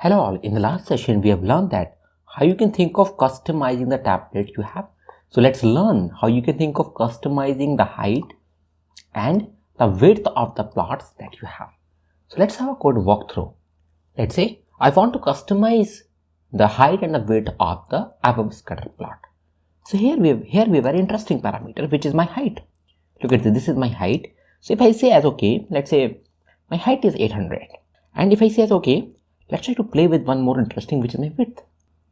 Hello all, in the last session we have learned that how you can think of customizing the tablet you have. So let's learn how you can think of customizing the height and the width of the plots that you have. So let's have a code walkthrough. Let's say I want to customize the height and the width of the above scatter plot. So here we have a very interesting parameter which is my height. Look at this is my height. So if I say as okay, let's say my height is 800, and if I say as okay, let's try to play with one more interesting, which is my width.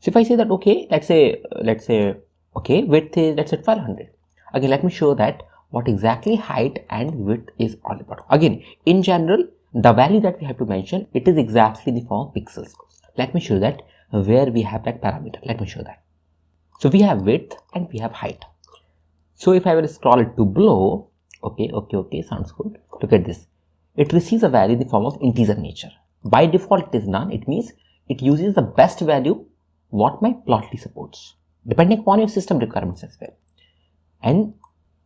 So if I say that okay, let's say okay, width is, let's say 1200. Again, let me show that what exactly height and width is all about. Again, in general, the value that we have to mention, it is exactly the form of pixels. Let me show that where we have that parameter. Let me show that. So we have width and we have height. So if I will scroll it to below, okay, sounds good. Look at this. It receives a value in the form of integer nature. By default, it is none. It means it uses the best value what my Ploty supports, depending upon your system requirements as well. And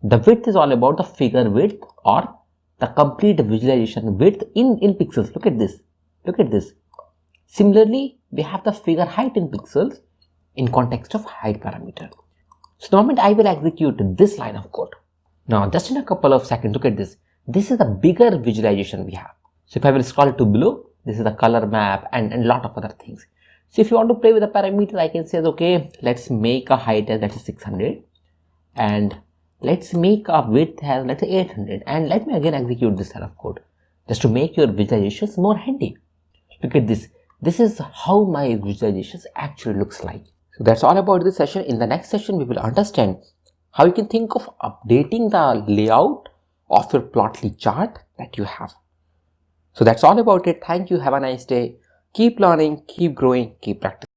the width is all about the figure width or the complete visualization width in pixels. Look at this. Look at this. Similarly, we have the figure height in pixels in context of height parameter. So the moment I will execute this line of code, now just in a couple of seconds, look at this. This is the bigger visualization we have. So if I will scroll to below, this is the color map and a lot of other things. So if you want to play with a parameter, I can say, okay, let's make a height as let's say 600 and let's make a width as let's say 800, and let me again execute this line of code just to make your visualizations more handy. Look at this. This is how my visualizations actually looks like. So that's all about this session. In the next session, we will understand how you can think of updating the layout of your Ploty chart that you have. So that's all about it. Thank you. Have a nice day. Keep learning, keep growing, keep practicing.